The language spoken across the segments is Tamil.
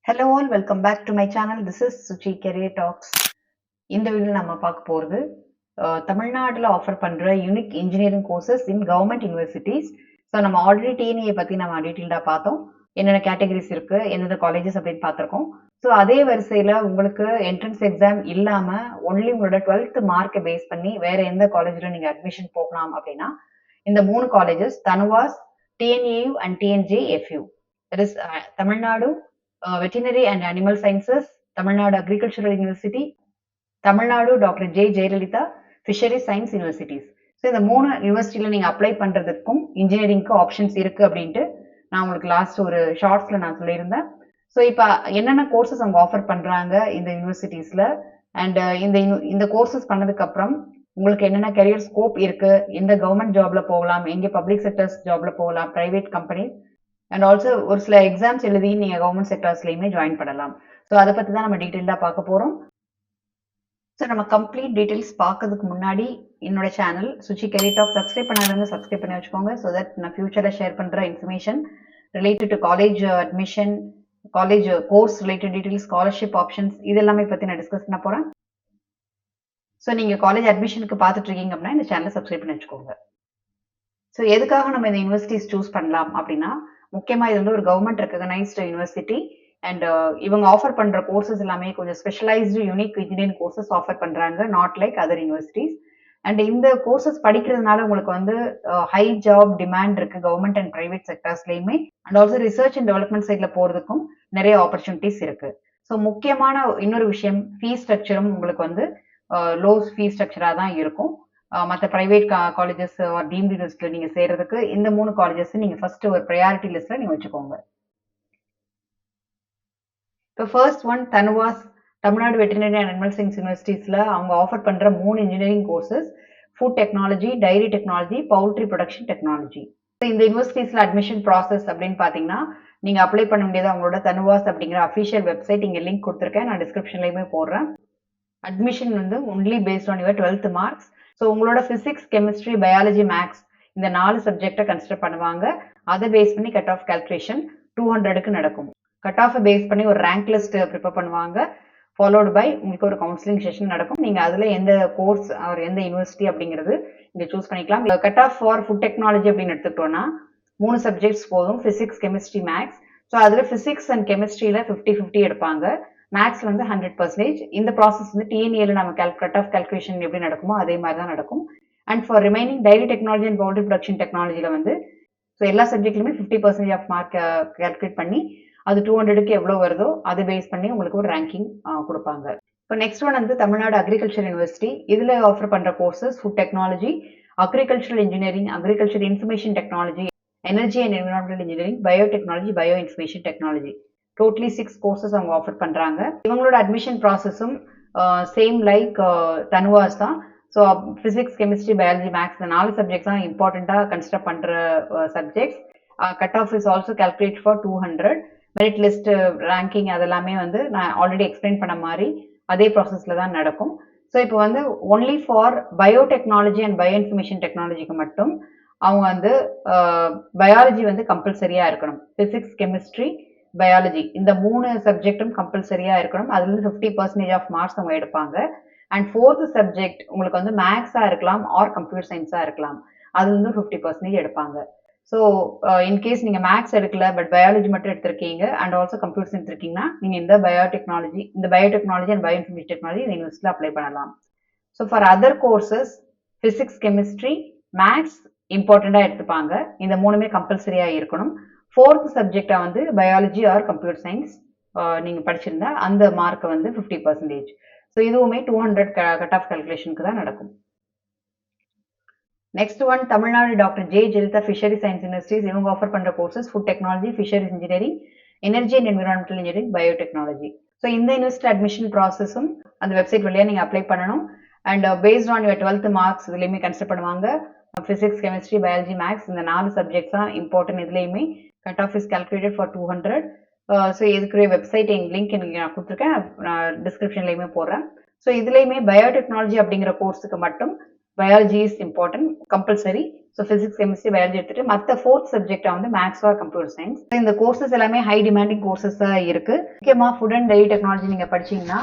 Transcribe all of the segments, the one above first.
Hello all, welcome back to my channel. This is Suchi Career Talks. இந்த வீடியோல நம்ம பார்க்க போறது தமிழ்நாட்டில் ஆஃபர் பண்ற யூனிக் இன்ஜினியரிங் கோர்சஸ் இன் கவர்மெண்ட் யூனிவர்சிட்டிஸ். ஸோ நம்ம ஆல்ரெடி டிஎன்ஏ பத்தி நம்ம டீட்டெயில்டாக பார்த்தோம். என்னென்ன கேட்டகரிஸ் இருக்கு, எந்தெந்த காலேஜஸ் அப்படின்னு பார்த்துருக்கோம். ஸோ அதே வரிசையில் உங்களுக்கு என்ட்ரன்ஸ் எக்ஸாம் இல்லாம ஒன்லி உங்களோட 12th மார்க்கை பேஸ் பண்ணி வேற எந்த காலேஜில் நீங்க அட்மிஷன் போகலாம் அப்படின்னா இந்த 3 colleges TANUVAS, TNAU and TNJFU. That is Tamil Nadu veterinary and animal sciences, Tamil Nadu agricultural university, Tamil Nadu doctor J Jayalalithaa fishery science universities. So இந்த 3 யூனிவர்சிட்டியில் நீங்கள் அப்ளை பண்ணுறதுக்கும் இன்ஜினியரிங்க்கு ஆப்ஷன்ஸ் இருக்குது அப்படின்ட்டு நான் உங்களுக்கு லாஸ்ட் ஒரு ஷார்ட்ஸில் நான் சொல்லியிருந்தேன். ஸோ இப்போ என்னென்ன கோர்சஸ் அவங்க ஆஃபர் பண்ணுறாங்க இந்த யூனிவர்சிட்டிஸில் அண்ட் இந்த கோர்சஸ் பண்ணதுக்கப்புறம் உங்களுக்கு என்னென்ன கெரியர் ஸ்கோப் இருக்குது, எந்த கவர்மெண்ட் ஜாபில் போகலாம், எங்கே பப்ளிக் செக்டர்ஸ் ஜாபில் போகலாம், ப்ரைவேட் கம்பெனிஸ் அண்ட் ஆல்சோ ஒரு சில எக்ஸாம்ஸ் எழுதி நீங்கள் கவர்மெண்ட் செக்டர்ஸ்லையுமே ஜாயின் பண்ணலாம். ஸோ அதை பற்றி தான் நம்ம டீட்டெயிலாக பார்க்க போகிறோம். ஸோ நம்ம கம்ப்ளீட் டீட்டெயில்ஸ் பார்க்கறதுக்கு முன்னாடி என்னோட channel Suchi career talk subscribe பண்ணாதவங்க சப்ஸ்கிரைப் பண்ணி வச்சுக்கோங்க. ஸோ தட் நான் ஃபியூச்சரில் ஷேர் பண்ணுற information related to college admission, college course related details, scholarship options இது எல்லாமே பற்றி நான் டிஸ்கஸ் பண்ண போகிறேன். ஸோ நீங்கள் காலேஜ் அட்மிஷனுக்கு பார்த்துட்டு இருக்கீங்க அப்படின்னா இந்த சேனலை சப்ஸ்கிரைப் பண்ணி வச்சுக்கோங்க. ஸோ எதுக்காக நம்ம இந்த யூனிவர்சிட்டிஸ் சூஸ் பண்ணலாம் அப்படின்னா, முக்கியமாக இது வந்து ஒரு கவர்மெண்ட் ரெகனைஸ்டு யூனிவர்சிட்டி அண்ட் இவங்க ஆஃபர் பண்ணுற கோர்சஸ் எல்லாமே கொஞ்சம் specialised unique engineering courses offer பண்ணுறாங்க, not like other universities. And இந்த கோர்சஸ் படிக்கிறதுனால உங்களுக்கு வந்து ஹை ஜாப் டிமாண்ட் இருக்குது கவர்மெண்ட் அண்ட் ப்ரைவேட் செக்டர்ஸ்லையுமே. And also research and development சைடில் போகிறதுக்கும் நிறைய ஆப்பர்ச்சுனிட்டிஸ் இருக்குது. ஸோ முக்கியமான இன்னொரு விஷயம், ஃபீஸ் ஸ்ட்ரக்சரும் உங்களுக்கு வந்து லோ ஃபீஸ் ஸ்ட்ரக்சராக தான் இருக்கும். மற்ற ப்ரைவேட் காலேஜஸ் டீம்டு யூனிவர்சிட்டியில் நீங்கள் சேர்றதுக்கு இந்த 3 காலேஜஸ் நீங்கள் ஃபர்ஸ்ட் ஒரு ப்ரையாரிட்டி லிஸ்ட்டில் நீங்கள் வச்சுக்கோங்க. இப்போ first one TANUVAS, Tamil Nadu veterinary and animal science யூனிவர்சிட்டிஸில் அவங்க ஆஃபர் பண்ணுற 3 engineering courses food technology, dairy technology, poultry production technology. இந்த யூனிவர்சிட்டிஸில் அட்மிஷன் ப்ராசஸ் அப்படின்னு பார்த்தீங்கன்னா நீங்கள் அப்ளை பண்ண முடியாது. அவங்களோட தனுவாஸ் அப்படிங்கிற அஃபிஷியல் வெப்சைட் இங்கே லிங்க் கொடுத்துருக்கேன், நான் டிஸ்கிரிப்ஷன்லையுமே போடுறேன். அட்மிஷன் வந்து only based on your 12th marks. So உங்களோட ஃபிசிக்ஸ், கெமிஸ்ட்ரி, பயாலஜி, மேக்ஸ் இந்த 4 சப்ஜெக்டை கன்சிடர் பண்ணுவாங்க. அதை பேஸ் பண்ணி கட் ஆஃப் கால்குலேஷன் 200க்கு நடக்கும். கட் ஆஃபை பேஸ் பண்ணி ஒரு ரேங்க் லிஸ்ட் ப்ரிப்பேர் பண்ணுவாங்க, ஃபாலோடு பை உங்களுக்கு ஒரு கவுன்சிலிங் செஷன் நடக்கும். நீங்கள் அதில் எந்த கோர்ஸ் ஒரு எந்த யூனிவர்சிட்டி அப்படிங்கிறது இங்கே சூஸ் பண்ணிக்கலாம். Cut off for food technology அப்படின்னு எடுத்துக்கிட்டோன்னா 3 சப்ஜெக்ட்ஸ் போதும், ஃபிசிக்ஸ், கெமிஸ்ட்ரி, மேக்ஸ். ஸோ அதில் ஃபிசிக்ஸ் அண்ட் கெமிஸ்ட்ரியில் 50-50 எடுப்பாங்க, மேக்ஸ் வந்து 100%. இந்த ப்ராசஸ் வந்து டிஎன்ஏல நம்ம கட் ஆஃப் கால்குலேஷன் எப்படி நடக்குமோ அதே மாதிரி தான் நடக்கும். And for remaining dairy technology and poultry production டெக்னாலஜியில் வந்து ஸோ எல்லா சப்ஜெக்ட்லையுமே 50% ஆஃப் மார்க் கால்குலேட் பண்ணி அது 200க்கு எவ்வளோ வருதோ அதை பேஸ் பண்ணி உங்களுக்கு ஒரு ரேங்கிங் கொடுப்பாங்க. இப்போ நெக்ஸ்ட் ஒன் வந்து தமிழ்நாடு அக்ரிகல்ச்சர் யூனிவர்சிட்டி. இதில் ஆஃபர் பண்ணுற courses food technology, agricultural engineering, agriculture information technology, energy and environmental engineering, biotechnology, bio information technology. Totally 6 courses அவங்க ஆஃபர் பண்ணுறாங்க. இவங்களோட அட்மிஷன் ப்ராசஸும் சேம் லைக் தனுவாஸ் தான். So physics, chemistry, biology, maths இந்த 4 சப்ஜெக்ட்ஸ் தான் இம்பார்ட்டண்ட்டாக கன்சிடர் பண்ணுற subjects. Cut off is also calculate for 200. Merit list, ranking அதெல்லாமே வந்து நான் ஆல்ரெடி எக்ஸ்பிளைன் பண்ண மாதிரி அதே ப்ராசஸில் தான் நடக்கும். ஸோ இப்போ வந்து only for biotechnology and bio information டெக்னாலஜிக்கு மட்டும் அவங்க வந்து பயாலஜி வந்து கம்பல்சரியாக இருக்கணும். ஃபிசிக்ஸ், கெமிஸ்ட்ரி, பயாலஜி இந்த 3 சப்ஜெக்டும் கம்பல்சரியாக இருக்கணும். அதுலேருந்து 50% ஆஃப் மார்க்ஸ் அவங்க எடுப்பாங்க. அண்ட் 4th சப்ஜெக்ட் உங்களுக்கு வந்து மேக்ஸாக இருக்கலாம் ஆர் கம்ப்யூட்டர் சயின்ஸாக இருக்கலாம், அதுலேருந்து 50% எடுப்பாங்க. ஸோ இன்கேஸ் நீங்கள் மேக்ஸ் எடுக்கல பட் பயாலஜி மட்டும் எடுத்திருக்கீங்க அண்ட் ஆல்சோ கம்ப்யூட்டர் சயின்ஸ் இருக்கீங்கன்னா நீங்கள் இந்த biotechnology and bio information technology இந்த யூனிவர்சிட்டியில் அப்ளை பண்ணலாம். So for other courses physics, chemistry, maths இம்பார்ட்டண்ட்டாக எடுத்துப்பாங்க. இந்த 3மே கம்பல்சரியாக இருக்கணும். 4th சப்ஜெக்டா வந்து பயாலஜி ஆர் கம்ப்யூட்டர் சயின்ஸ் நீங்கள் படிச்சிருந்தா அந்த மார்க்கை வந்து 50%. ஸோ இதுவுமே 200 கட் ஆஃப் கால்குலேஷனுக்கு தான் நடக்கும். Next one Tamil Nadu doctor J Jayalalithaa fishery science universities. இவங்க ஆஃபர் பண்ணுற courses food technology, fisheries engineering, energy and environmental engineering, biotechnology. So இந்த யூனிவர்சிட்டி அட்மிஷன் ப்ராசஸும் அந்த வெப்சைட் வழியாக நீங்கள் அப்ளை பண்ணணும். And based on your 12th marks இதுலேயுமே கன்சிடர் பண்ணுவாங்க. ஃபிசிக்ஸ், கெமிஸ்ட்ரி, பயாலஜி, மேக்ஸ் இந்த 4 சப்ஜெக்ட்ஸ் தான் இம்பார்ட்டன்ட். இதுலேயுமே cut off is calculated for 200. So இதுக்குரிய வெப்சைட் எங்கள் லிங்க் எனக்கு நான் கொடுத்துருக்கேன், நான் டிஸ்கிரிப்ஷன்லையுமே போடுறேன். ஸோ இதுலேயுமே பயோடெக்னாலஜி அப்படிங்கிற கோர்ஸுக்கு மட்டும் biology is important, compulsory. So physics chemistry biology எடுத்துட்டு மற்ற ஃபோர்த் சப்ஜெக்டா வந்து மேக்ஸ் ஆர் கம்ப்யூட்டர் சயின்ஸ். இந்த கோர்சஸ் எல்லாமே ஹை டிமாண்டிங் கோர்சஸாக இருக்கு. முக்கியமாக ஃபுட் அண்ட் டெய்ரி டெக்னாலஜி நீங்கள் படிச்சீங்கன்னா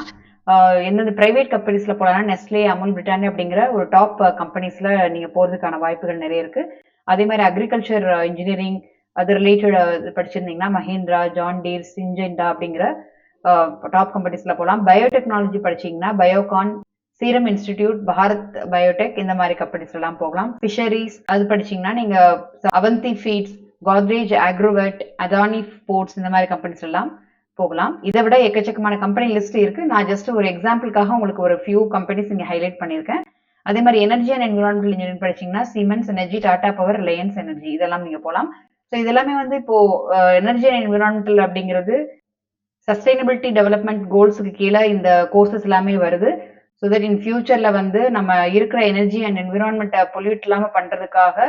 எந்தெந்த பிரைவேட் கம்பெனிஸ்ல போகலாம், நெஸ்லே, அமுல், பிரிட்டானியா அப்படிங்கிற ஒரு டாப் கம்பெனிஸ்ல நீங்க போறதுக்கான வாய்ப்புகள் நிறைய இருக்கு. அதே மாதிரி அக்ரிகல்ச்சர் இன்ஜினியரிங் அது ரிலேட்டட் படிச்சிருந்தீங்கன்னா மஹிந்திரா, ஜான் டீர், சிஞ்சென்டா அப்படிங்கிற டாப் கம்பெனிஸ்ல போகலாம். பயோடெக்னாலஜி படிச்சீங்கன்னா பயோகான், சீரம் இன்ஸ்டிடியூட், பாரத் பயோடெக் இந்த மாதிரி கம்பெனிஸ் எல்லாம் போகலாம். ஃபிஷரிஸ் அது படிச்சீங்கன்னா நீங்க அவந்தி ஃபீட்ஸ், கோத்ரேஜ் அக்ரோவெட், அதானி போர்ட்ஸ் இந்த மாதிரி கம்பெனிஸ் எல்லாம் போகலாம். இதை விட எக்கச்சக்கமான கம்பெனி லிஸ்ட் இருக்கு. நான் ஜஸ்ட் ஒரு எக்ஸாம்பிளுக்காக உங்களுக்கு ஒரு ஃபியூ கம்பெனிஸ் இங்க ஹைலைட் பண்ணியிருக்கேன். அதே மாதிரி எனர்ஜி அண்ட் என்விரான்மெண்டல் இன்ஜினியரிங் படிச்சீங்கன்னா Siemens energy, Tata power, Reliance energy இதெல்லாம் நீங்க போகலாம். ஸோ இதெல்லாமே வந்து இப்போ எனர்ஜி அண்ட் என்விரான்மெண்டல் அப்படிங்கிறது சஸ்டைனபிலிட்டி டெவலப்மெண்ட் கோல்ஸுக்கு கீழே இந்த கோர்சஸ் எல்லாமே வருது. ஸோ தட் இன் ஃபியூச்சர்ல வந்து நம்ம இருக்கிற எனர்ஜி அண்ட் என்விரான்மெண்ட்டை பொல்யூட் இல்லாம பண்றதுக்காக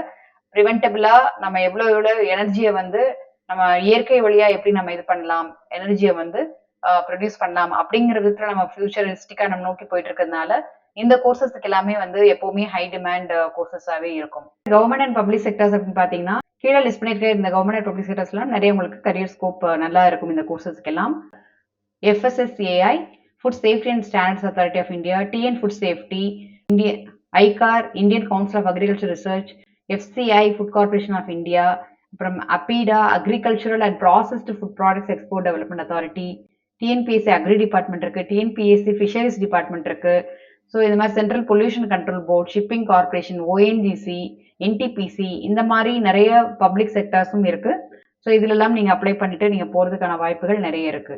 ப்ரிவென்டபிளா நம்ம எவ்வளவு எனர்ஜியை வந்து நம்ம இயற்கை வழியா எப்படி நம்ம இது பண்ணலாம், எனர்ஜியை வந்து ப்ரொடியூஸ் பண்ணலாம் அப்படிங்கிற விதத்துல நம்ம ஃபியூச்சரிஸ்டிக்கா நம்ம நோக்கி போயிட்டு இருக்கிறதுனால இந்த கோர்சஸ்க்கு எல்லாமே வந்து எப்பவுமே ஹை டிமாண்ட் கோர்சஸாவே இருக்கும். கவர்மெண்ட் அண்ட் பப்ளிக் செக்டர்ஸ் அப்படின்னு பாத்தீங்கன்னா கீழே லிஸ்ட் பண்ணிருக்க இந்த கவர்மெண்ட் அண்ட் பப்ளிக் செக்டர்ஸ் எல்லாம் நிறைய உங்களுக்கு கரியர் ஸ்கோப் நல்லா இருக்கும் இந்த கோர்சஸ்க்கு எல்லாம். FSSAI, Food Safety and Standards Authority of India, TN Food Safety, ICAR, Indian Council of Agriculture Research, FCI, Food Corporation of India, from APIDA, Agricultural and Processed Food Products Export Development Authority, TNPSC Agri Department இருக்கு, TNPSC Fisheries Department இருக்கு. ஸோ இந்த மாதிரி central pollution control board, shipping corporation, ONGC, NTPC இந்த மாதிரி நிறைய பப்ளிக் செக்டர்ஸும் இருக்கு. ஸோ இதுலெல்லாம் நீங்க அப்ளை பண்ணிட்டு நீங்க போறதுக்கான வாய்ப்புகள் நிறைய இருக்கு.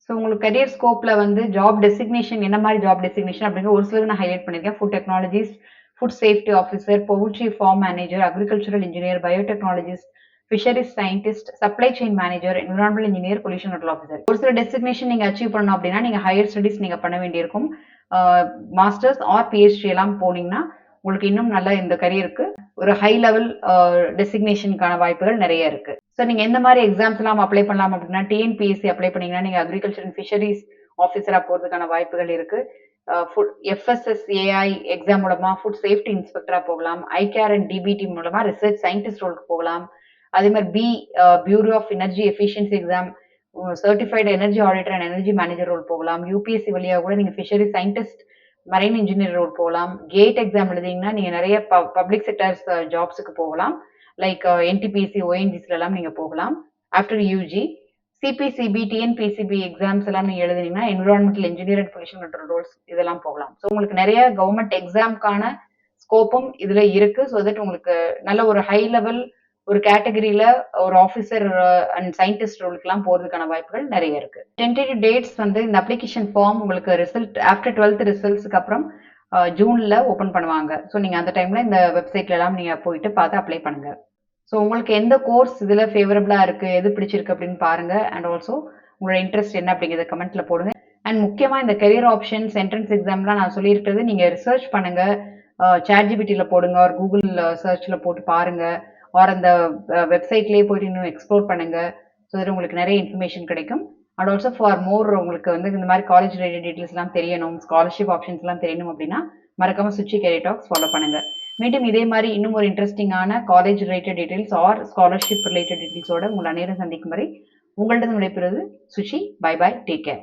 ஸோ உங்களுக்கு கரியர் ஸ்கோப்ல வந்து ஜாப் டெசிக்னேஷன் என்ன மாதிரி ஜாப் டெசிக்னேஷன் அப்படிங்கிற ஒரு சிலது நான் ஹைலைட் பண்ணியிருக்கேன். Food technologist, food safety officer, poultry form manager, agricultural engineer, biotechnologist, fisheries scientist, supply chain manager, environmental engineer, pollution control officer. ஒரு சில டெசிக்னேஷன் நீங்க அச்சீவ் பண்ணணும் அப்படின்னா நீங்க ஹையர் ஸ்டடிஸ் நீங்க பண்ண வேண்டியிருக்கும். மாஸ்டர்ஸ் ஆர் PhD எல்லாம் போனீங்கன்னா உங்களுக்கு இன்னும் நல்ல இந்த கரியருக்கு ஒரு ஹை லெவல் டெசிக்னேஷனுக்கான வாய்ப்புகள் நிறைய இருக்கு. ஸோ நீங்க எந்த மாதிரி எக்ஸாம்ஸ் எல்லாம் அப்ளை பண்ணலாம் அப்படின்னா TNPSC அப்ளை பண்ணீங்கன்னா நீங்க அக்ரிகல்ச்சர் அண்ட் ஃபிஷரிஸ் ஆஃபீஸரா போறதுக்கான வாய்ப்புகள் இருக்கு. FSSAI எக்ஸாம் மூலமா ஃபுட் சேஃப்டி இன்ஸ்பெக்டரா போகலாம். ICAR அண்ட் DBT மூலமா ரிசர்ச் சயின்டிஸ்ட் ரோலுக்கு போகலாம். அதே மாதிரி bureau of energy efficiency exam certified energy auditor and energy manager role போகலாம். UPSC வழியா கூட நீங்க fishery scientist, marine engineer role போகலாம். கேட் எக்ஸாம் எழுதிங்கன்னா நீங்க நிறைய பப்ளிக் செக்டர்ஸ் ஜாப்ஸுக்கு போகலாம். லைக் NTPC, ONGC எல்லாம் நீங்க போகலாம். After UG CPCB, TNPCB exams எல்லாம் நீங்க எழுதினீங்கன்னா environmental engineer and pollution control roles இதெல்லாம் போகலாம். ஸோ உங்களுக்கு நிறைய கவர்மெண்ட் எக்ஸாம்க்கான ஸ்கோப்பும் இதுல இருக்கு. ஸோ தட் உங்களுக்கு நல்ல ஒரு ஹை லெவல் ஒரு கேட்டகரியில ஒரு ஆஃபீஸர் அண்ட் சயின்டிஸ்ட் ரோலுக்குலாம் போறதுக்கான வாய்ப்புகள் நிறைய இருக்கு. டென்டேட்டிவ் டேட்ஸ் வந்து இந்த அப்ளிகேஷன் ஃபார்ம் உங்களுக்கு ரிசல்ட் ஆஃப்டர் 12th ரிசல்ட்ஸ்க்கு அப்புறம் ஜூன்ல ஓப்பன் பண்ணுவாங்க. ஸோ நீங்க அந்த டைம்ல இந்த வெப்சைட்ல எல்லாம் நீங்க போயிட்டு பார்த்து அப்ளை பண்ணுங்க. ஸோ உங்களுக்கு எந்த கோர்ஸ் இதுல ஃபேவரபிளா இருக்கு, எது பிடிச்சிருக்கு அப்படின்னு பாருங்க. அண்ட் ஆல்சோ உங்களோட இன்ட்ரெஸ்ட் என்ன அப்படிங்கிறத கமெண்ட்ல போடுங்க. அண்ட் முக்கியமா இந்த கெரியர் ஆப்ஷன்ஸ், என்ட்ரன்ஸ் எக்ஸாம்லாம் நான் சொல்லியிருக்கிறது நீங்க ரிசர்ச் பண்ணுங்க. ChatGPTல போடுங்க, ஒரு கூகுள் சர்ச்ல போட்டு பாருங்க, ஆர் அந்த வெப்சைட்லேயே போயிட்டு இன்னும் எக்ஸ்ப்ளோர் பண்ணுங்க. ஸோ அதில் உங்களுக்கு நிறைய இன்ஃபர்மேஷன் கிடைக்கும். அண்ட் ஆல்சோ ஃபார் மோர் உங்களுக்கு வந்து இந்த மாதிரி காலேஜ் ரிலேட்டட் டீட்டெயில்ஸ்லாம் தெரியணும், ஸ்காலர்ஷிப் ஆப்ஷன்ஸ்லாம் தெரியணும் அப்படின்னா மறக்காம சுச்சி கேரியர் டாக்ஸ் ஃபாலோ பண்ணுங்க. மீண்டும் இதே மாதிரி இன்னும் ஒரு இன்ட்ரெஸ்டிங்கான college related details or scholarship related டீட்டெயில்ஸோட உங்களை நேரம் சந்திக்கும் வரை உங்கள்கிட்ட விடைபெறுவது Suchi. Bye bye, take care.